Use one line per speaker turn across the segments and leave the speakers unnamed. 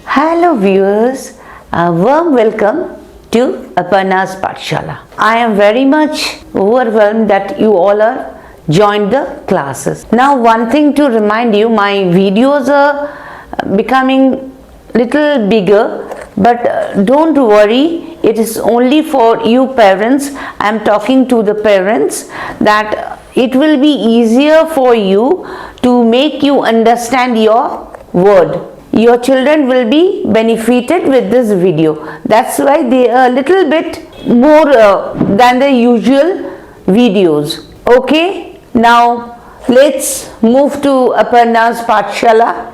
Hello viewers, a warm welcome to Aparna's Pathshala. I am very much overwhelmed that you all are joined the classes. Now one thing to remind you, my videos are becoming little bigger, but don't worry, it is only for you parents. I am talking to the parents that it will be easier for you to make you understand your word. Your children will be benefited with this video. That's why they are a little bit more than the usual videos. Okay, now let's move to Aparna's Pathshala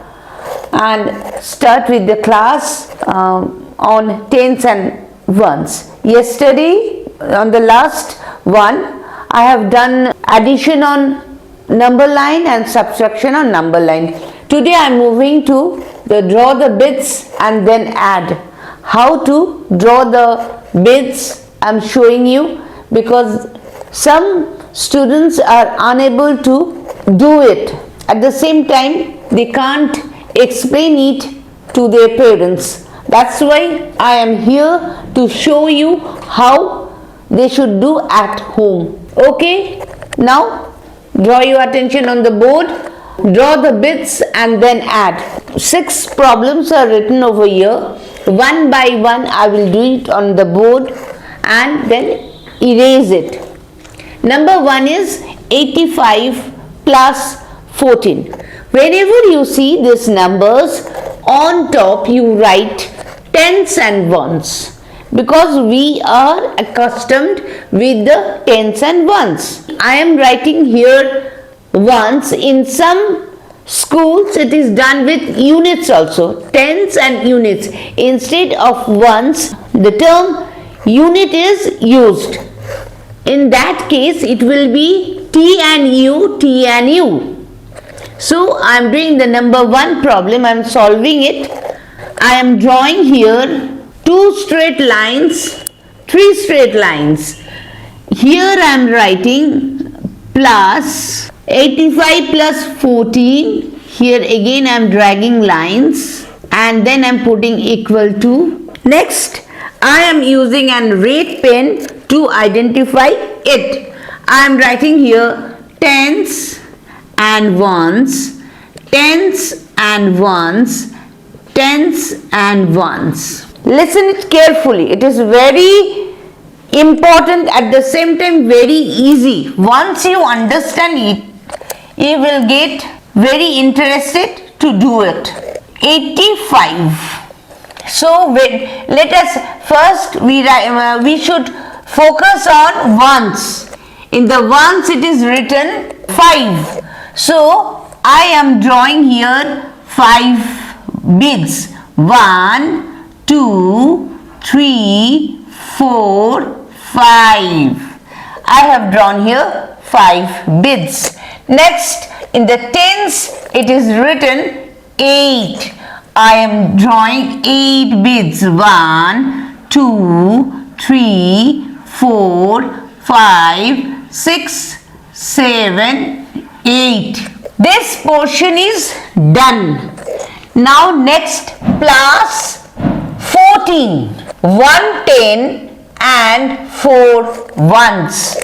and start with the class on tens and ones. Yesterday on the last one I have done addition on number line and subtraction on number line. Today I am moving to the draw the bits and then add. How to draw the bits I am showing you, because some students are unable to do it. At the same time they can't explain it to their parents. That's why I am here to show you how they should do at home. Okay, now draw your attention on the board, draw the bits and then add. 6 problems are written over here. One by one I will do it on the board and then erase it. Number 1 is 85 plus 14. Whenever you see these numbers, on top you write tens and ones, because we are accustomed with the tens and ones. I am writing here ones. In some schools it is done with units also, tens and units. Instead of ones, the term unit is used. In that case it will be T and U, T and U. So I am doing the number 1 problem, I am solving it. I am drawing here 2 straight lines, 3 straight lines. Here I am writing plus 85 plus 14. Here again I am dragging lines and then I am putting equal to. Next I am using a red pen to identify it. I am writing here tens and ones, tens and ones, tens and ones. Listen it carefully. It is very important, at the same time very easy. Once you understand it, you will get very interested to do it. 85. So let us first we should focus on ones. In the ones it is written 5. So I am drawing here 5 beads. 1, 2, 3, 4, 5. I have drawn here 5 beads. Next, in the tens it is written 8. I am drawing 8 beads. 1, 2, 3, 4, 5, 6, 7, 8. This portion is done. Now next, plus 14. 1 10 and 4 ones.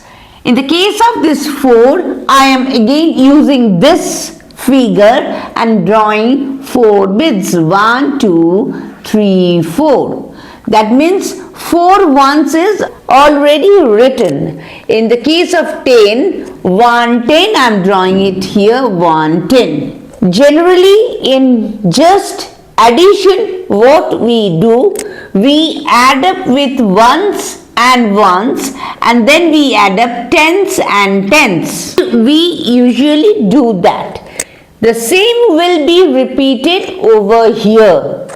In the case of this 4, I am again using this figure and drawing 4 beads. 1, 2, 3, 4. That means 4 ones is already written. In the case of 10, 1 10, I am drawing it here 1 10. Generally in just addition, what we do, we add up with ones and ones and then we add up tens and tens. We usually do that. The same will be repeated over here.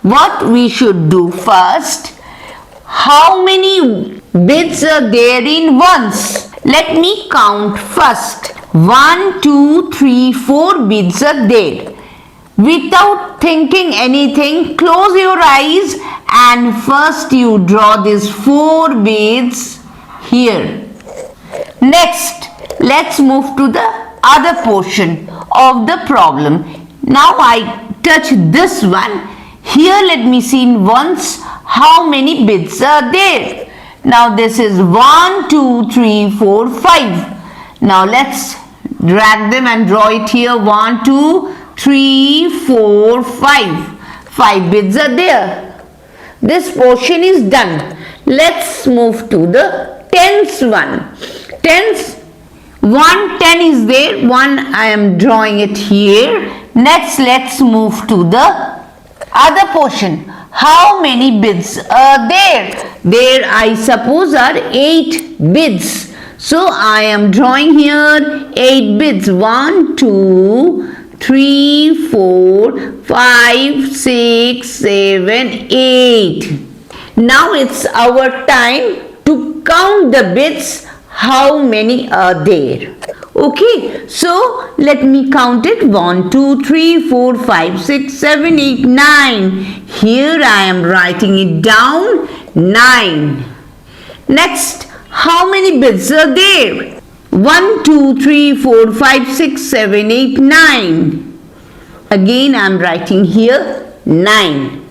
What we should do first, how many bits are there in ones? Let me count first. 1, 2, 3, 4 bits are there. Without thinking anything, close your eyes and first you draw these 4 beads here. Next, let's move to the other portion of the problem. Now I touch this one. Here let me see in ones how many bits are there. Now this is 1, 2, 3, 4, 5. Now let's drag them and draw it here. 1, 2, 3, 4, 5. 5 bits are there. This portion is done. Let's move to the tens one. Tens 1 10 is there. 1 I am drawing it here. Next let's move to the other portion. How many bits are there? There I suppose are 8 bits. So I am drawing here 8 bits. 1, 2, 3, 4, 5, 6, 7, 8. Now it's our time to count the bits. How many are there? Okay, so let me count it. 1, 2, 3, 4, 5, 6, 7, 8, 9. Here I am writing it down. 9. Next, how many bits are there? 1, 2, 3, 4, 5, 6, 7, 8, 9. Again I am writing here 9.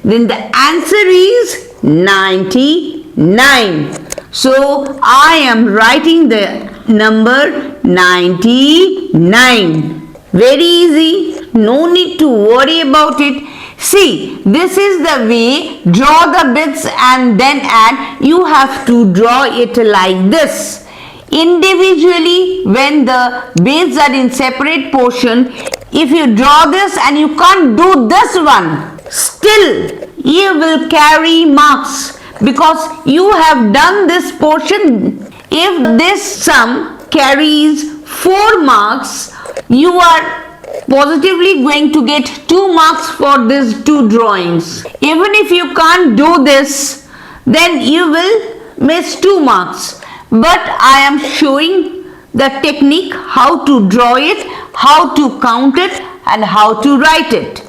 Then the answer is 99. So I am writing the number 99. Very easy. No need to worry about it. See, this is the way. Draw the bits and then add. You have to draw it like this. Individually, when the bits are in separate portion, if you draw this and you can't do this one, still you will carry marks because you have done this portion. If this sum carries 4 marks, you are positively going to get 2 marks for these 2 drawings. Even if you can't do this, then you will miss 2 marks. But I am showing the technique how to draw it, how to count it and how to write it.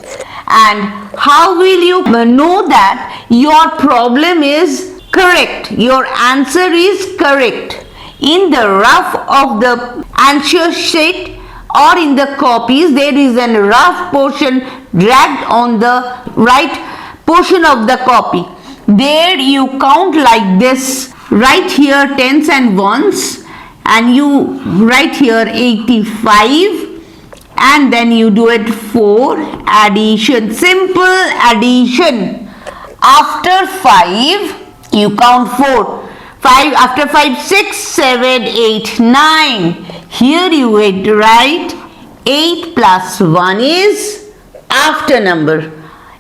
And how will you know that your problem is correct, your answer is correct? In the rough of the answer sheet or in the copies, there is a rough portion dragged on the right portion of the copy. There you count like this. Write here tens and ones and you write here 85 and then you do it 4 addition, simple addition. After 5 you count 4. 5 after 5, 6, 7, 8, 9. Here you would write 8 plus 1 is after number.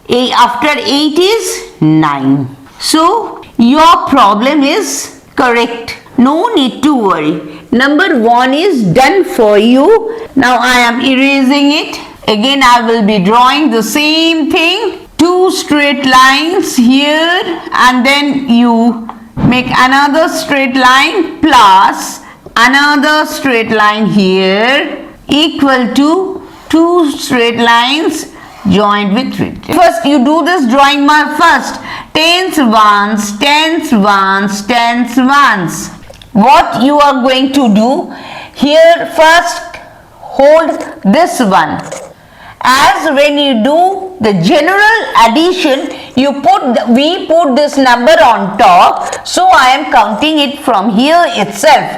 After 8 is 9. So your problem is correct. No need to worry. Number 1 is done for you. Now I am erasing it. Again I will be drawing the same thing. 2 straight lines here and then you make another straight line plus another straight line here equal to 2 straight lines joined with 3. First you do this drawing first. Tens ones, tens ones, tens ones. What you are going to do here, first hold this one. As when you do the general addition, we put this number on top. So I am counting it from here itself.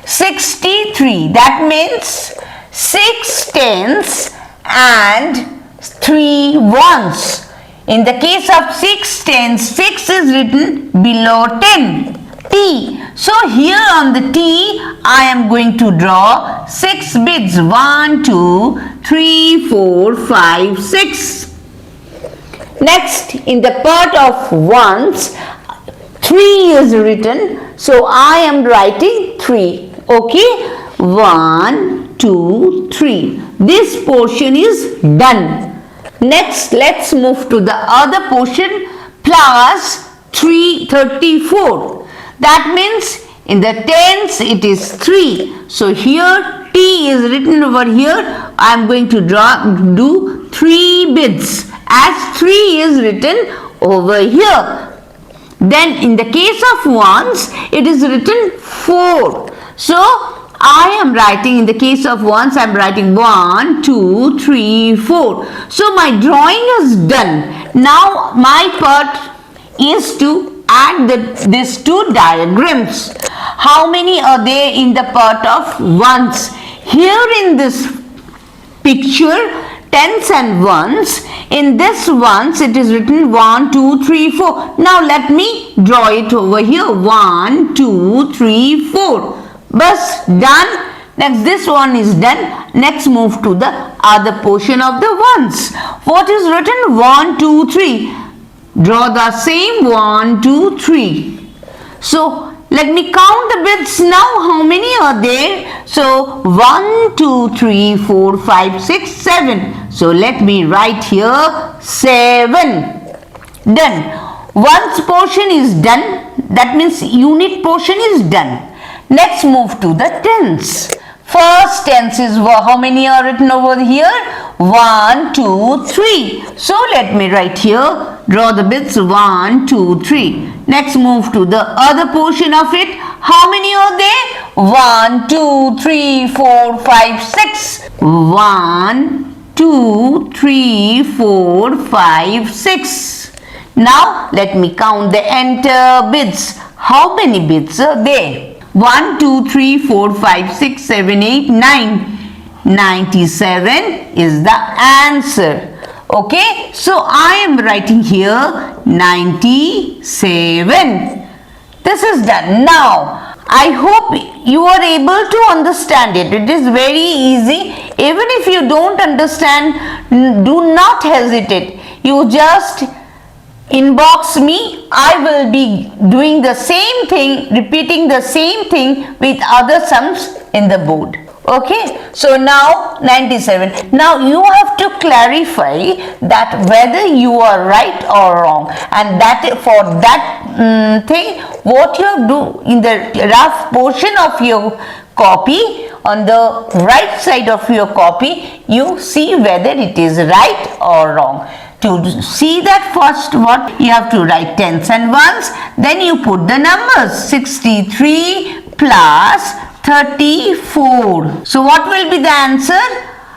63. That means 6 tens and 3 ones. In the case of 6 tens, 6 is written below 10. T. So here on the T, I am going to draw 6 bits. 1, 2, 3, 4, 5, 6. Next, in the part of ones, 3 is written. So I am writing 3. Okay. 1, 2, 3. This portion is done. Next, let's move to the other portion plus 34. That means in the tens it is 3. So here T is written over here. I am going to do 3 bits as 3 is written over here. Then in the case of ones it is written 4. So I am writing, in the case of ones, I am writing 1, 2, 3, 4. So my drawing is done. Now my part is to add these two diagrams. How many are there in the part of ones? Here in this picture, tens and ones. In this ones, it is written 1, 2, 3, 4. Now let me draw it over here. 1, 2, 3, 4. Bas, done. Next, this one is done. Next, move to the other portion of the ones. What is written? 1, 2, 3. Draw the same 1, 2, 3. So, let me count the bits now. How many are there? So, 1, 2, 3, 4, 5, 6, 7. So, let me write here 7. Done. Ones portion is done. That means unit portion is done. Next, move to the tens. First tens is how many are written over here? 1, 2, 3. So, let me write here. Draw the bits 1, 2, 3. Next, move to the other portion of it. How many are there? 1, 2, 3, 4, 5, 6. 1, 2, 3, 4, 5, 6. Now, let me count the entire bits. How many bits are there? 1, 2, 3, 4, 5, 6, 7, 8, 9. 97 is the answer. Okay, so I am writing here 97. This is done. Now, I hope you are able to understand it. It is very easy. Even if you don't understand, do not hesitate. You just inbox me. I will be doing the same thing, repeating the same thing with other sums in the board. Okay, so now 97. Now you have to clarify that whether you are right or wrong, and that for that thing, what you do in the rough portion of your copy, on the right side of your copy, you see whether it is right or wrong. To see that, first what you have to write tens and ones, then you put the numbers 63 plus 34. So what will be the answer?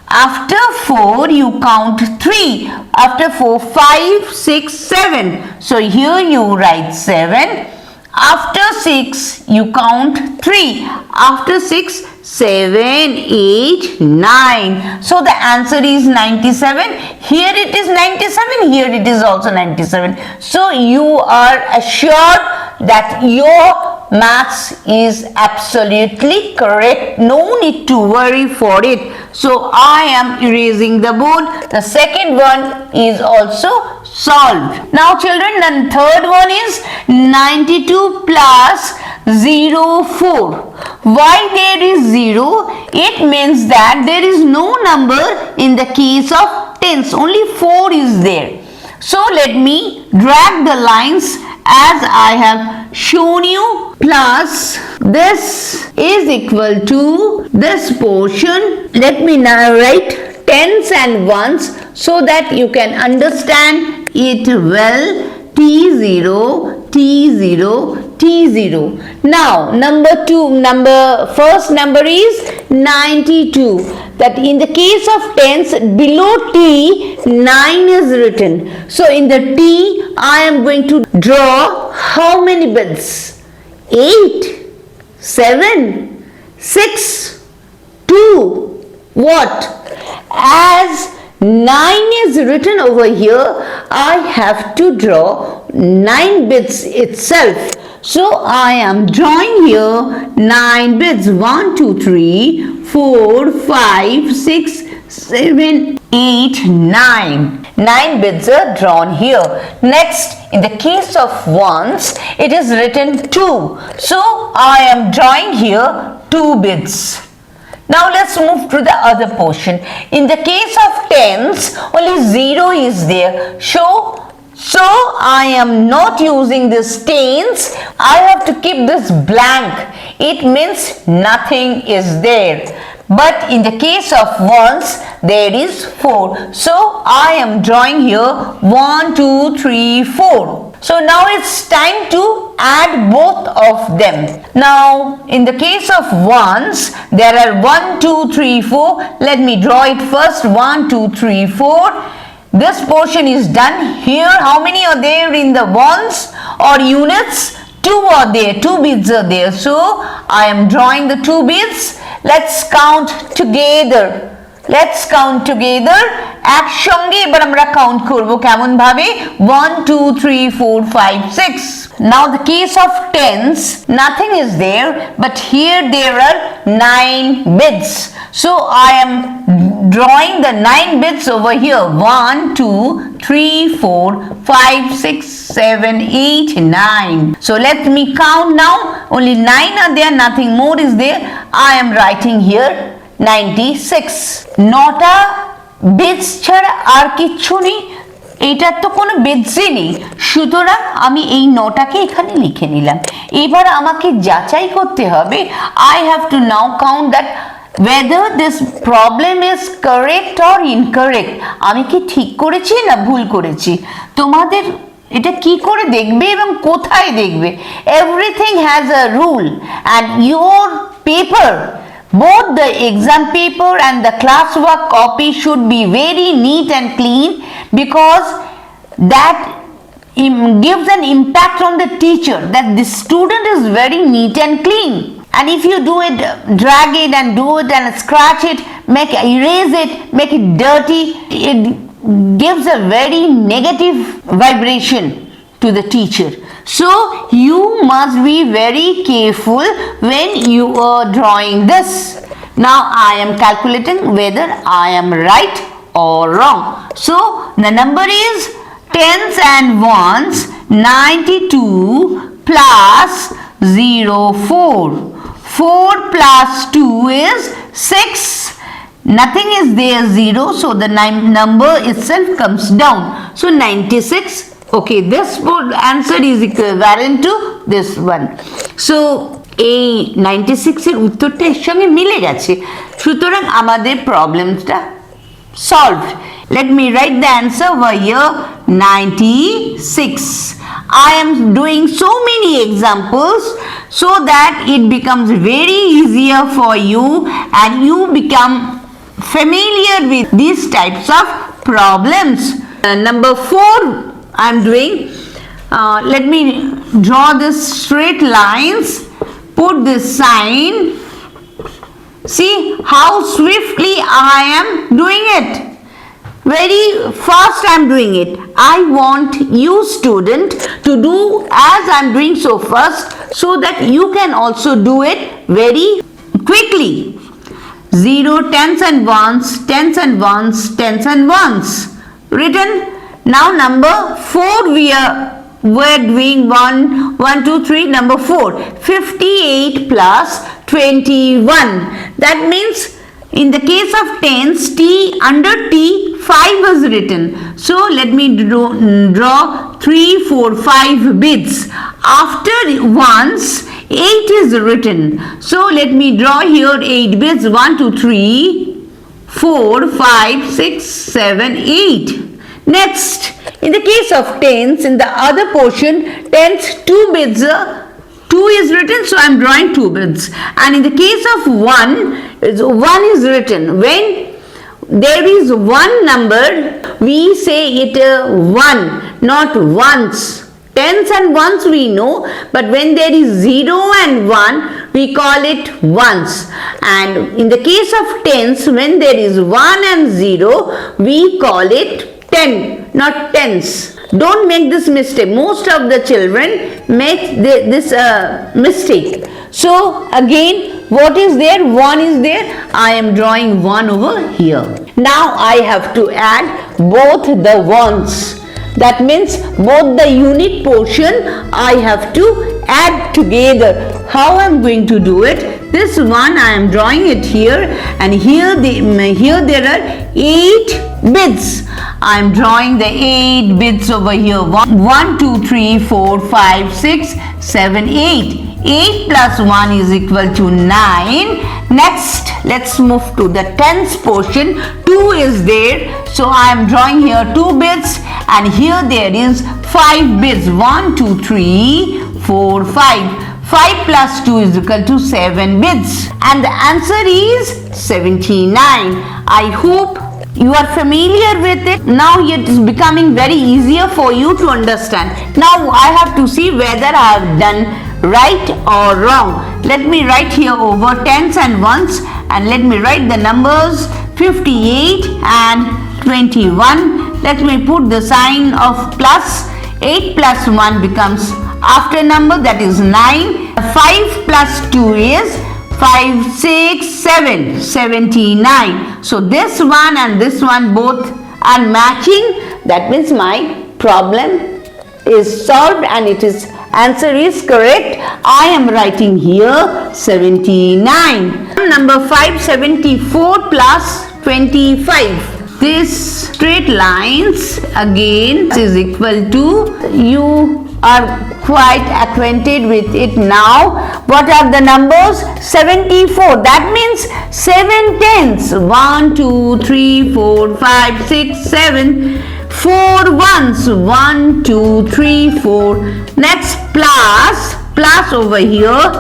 After 4 you count 3. After 4, 5, 6, 7. So here you write 7. After 6 you count 3. After 6, 7, 8, 9. So the answer is 97. Here it is 97. Here it is also 97. So you are assured that your maths is absolutely correct. No need to worry for it. So I am erasing the board. The second one is also solved. Now children, the third one is 92 plus 04. Why there is 0? It means that there is no number in the case of tens. Only 4 is there. So let me drag the lines as I have shown you. Plus this is equal to this portion. Let me now write tens and ones so that you can understand it well. T0, T0, T0. Now first number is 92. That in the case of tens, below T 9 is written. So in the T I am going to draw how many bits? 8, 7, 6, 2. What? As 9 is written over here, I have to draw 9 bits itself. So I am drawing here 9 bits. 1, 2, 3, 4, 5, 6, 7, 8, 9. 9 bits are drawn here. Next, in the case of ones, it is written 2. So I am drawing here 2 bits. Now let's move to the other portion. In the case of tens, only 0 is there. So I am not using this tens. I have to keep this blank. It means nothing is there. But in the case of ones, there is 4. So I am drawing here 1, 2, 3, 4. So now it's time to add both of them. Now in the case of ones, there are 1, 2, 3, 4. Let me draw it first. 1, 2, 3, 4. This portion is done. Here, how many are there in the ones or units? 2 are there, 2 beads are there. So I am drawing the 2 beads. Let's count together. Let's count together. একসঙ্গে এবার আমরা count করব কেমন ভাবে 1 2 3 4 5 6. Now the case of tens, nothing is there, but here there are 9 beads. So I am drawing the 9 beads over here. 1 2 3 4 5 6 7 8 9. So let me count now. Only 9 are there, nothing more is there. I am writing here 96. নটা base ছাড়া আর কিচ্ছু নেই, এটার তো কোনো বেজই নেই, সুতরাং আমি এই নটাকে এখানে লিখে নিলাম। এবার আমাকে যাচাই করতে হবে, I have to now count that whether this problem is correct or incorrect. আমি কি ঠিক করেছি না ভুল করেছি। তোমাদের এটা কি করে দেখবে এবং কোথায় দেখবে? Everything has a rule and your paper, both the exam paper and the classwork copy should be very neat and clean, because that gives an impact on the teacher that the student is very neat and clean. And if you do it, drag it and do it and scratch it, erase it, make it dirty, it gives a very negative vibration to the teacher. So you must be very careful when you are drawing this. Now I am calculating whether I am right or wrong. So the number is tens and ones, 92 plus 04. 4 plus 2 is 6. Nothing is there, 0, so the number itself comes down. So 96. Okay, this answer is equivalent to this one. So এই 96 এর উত্তরটা এর সঙ্গে মিলে গেছে, সুতরাং আমাদের প্রবলেমটা solved. Let me write the answer over here, 96. I am doing so many examples so that it becomes very easier for you and you become familiar with these types of problems. Number 4 I am doing, let me draw this straight lines, put this sign. See how swiftly I am doing it. Very fast I am doing it. I want you student to do as I am doing so fast, so that you can also do it very quickly. 0, tens and ones, tens and ones, tens and ones. Written. Now number 4 we're doing 1 2 3. Number 4, 58 plus 21. That means in the case of tens, T under T 5 was written. So let me draw 3 4 5 beads. After ones, 8 is written. So let me draw here 8 beads. 1 2 3 4 5 6 7 8. Next, in the case of tens, in the other portion, tens 2 beads, 2 is written, so I am drawing 2 beads. And in the case of 1 is written. When there is one number, we say it 1, not once. Tens and ones we know, but when there is 0 and 1, we call it ones. And in the case of tens, when there is 1 and 0, we call it 10, not tens. Don't make this mistake. Most of the children make this mistake. So again, what is there? 1 is there. I am drawing 1 over here. Now I have to add both the ones. That means both the unit portion I have to add together. How I am going to do it? This one I am drawing it here, and here there are 8 beads. I am drawing the 8 beads over here. 1 2 3 4 5 6 7 8. 8 plus 1 is equal to 9. Next, let's move to the tens portion. 2 is there, so I am drawing here 2 beads, and here there is 5 bits. 1, 2, 3, 4, 5. 5 plus 2 is equal to 7 bits. And the answer is 79. I hope you are familiar with it. Now it is becoming very easier for you to understand. Now I have to see whether I have done right or wrong. Let me write here over tens and ones, and let me write the numbers 58 and 21. Let me put the sign of plus. 8 plus 1 becomes after number, that is 9. 5 plus 2 is 5, 6, 7, 79. So this one and this one both are matching. That means my problem is solved and it is answer is correct. I am writing here 79. Number 5, 74 plus 25. This straight lines again is equal to, you are quite acquainted with it now. What are the numbers? 74. That means 7 tens. 1, 2, 3, 4, 5, 6, 7. 4 ones. 1, 2, 3, 4. Next plus over here.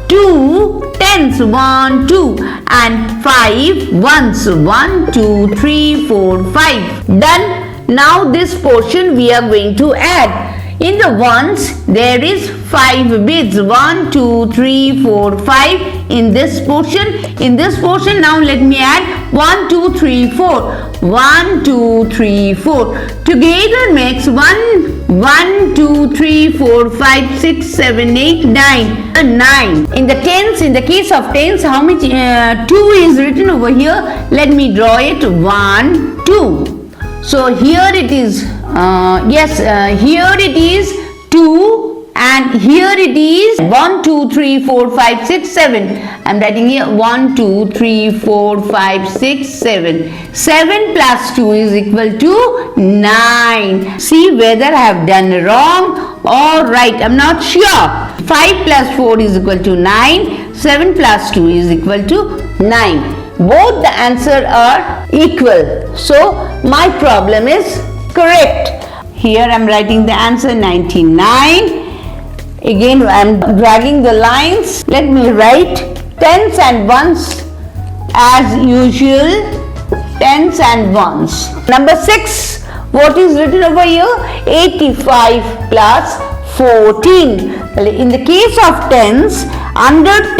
2 tens. 1, 2 and 5 ones. 1, 2, 3, 4, 5. Done. Now this portion we are going to add. In the ones, there is 5 bits. 1, 2, 3, 4, 5 in this portion. In this portion, now let me add 1, 2, 3, 4. 1, 2, 3, 4. Together makes 1, 2, 3, 4, 5, 6, 7, 8, 9. 9. In the tens, in the case of tens, how much? 2 is written over here. Let me draw it. 1, 2. So here it is, here it is 2 and here it is 1, 2, 3, 4, 5, 6, 7. I am writing here 1, 2, 3, 4, 5, 6, 7. 7 plus 2 is equal to 9. See whether I have done wrong or right. I am not sure. 5 plus 4 is equal to 9. 7 plus 2 is equal to 9. Both the answer are equal. So my problem is correct. Here I am writing the answer 99. Again I am dragging the lines. Let me write tens and ones as usual. Tens and ones. Number 6. What is written over here? 85 plus 14. In the case of tens, under T,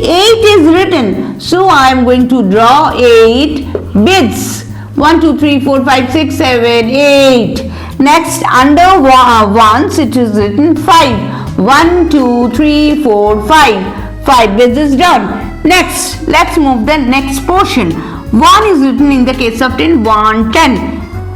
8 is written. So I am going to draw 8 bits. 1, 2, 3, 4, 5, 6, 7, 8. Next, under ones, it is written 5. 1, 2, 3, 4, 5. 5 bits is done. Next, let's move the next portion. 1 is written in the case of 10, 1, 10.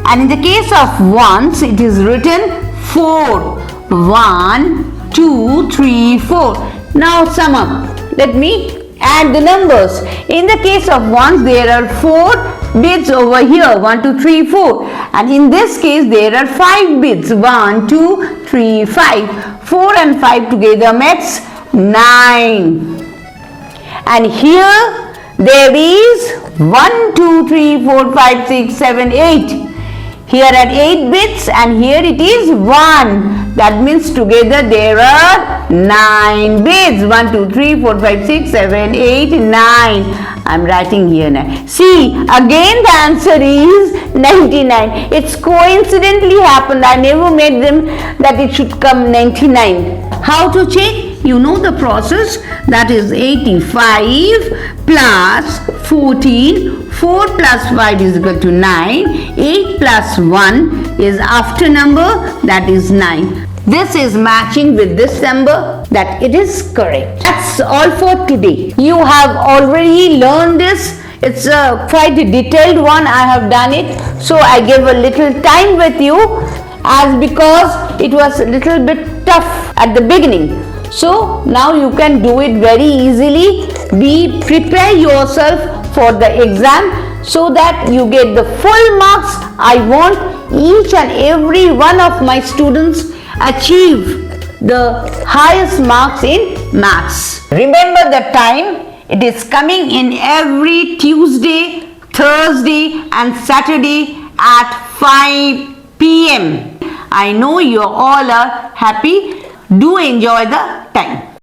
And in the case of ones, it is written 4. 1, 2, 3, 4. Now sum up. Let me add the numbers. In the case of ones, there are 4 bits over here. 1, 2, 3, 4. And in this case, there are 5 bits. 1, 2, 3, 5. 4 and 5 together makes 9. And here there is 1, 2, 3, 4, 5, 6, 7, 8. Here are 8 bits and here it is 1. That means together there are 9 bits. 1, 2, 3, 4, 5, 6, 7, 8, 9. I am writing here 9. See, again the answer is 99. It's coincidentally happened. I never made them that it should come 99. How to check? You know the process. That is 85 plus 14. 4 plus 5 is equal to 9. 8 plus 1 is after number, that is 9. This is matching with this number, that it is correct. That's all for today. You have already learned this. It's a quite a detailed one. I have done it. So I gave a little time with you as because it was a little bit tough at the beginning. So now you can do it very easily. Prepare yourself for the exam so that you get the full marks. I want each and every one of my students achieve the highest marks in maths. Remember the time. It is coming in every Tuesday, Thursday and Saturday at 5 p.m. I know you all are happy. Do enjoy the time.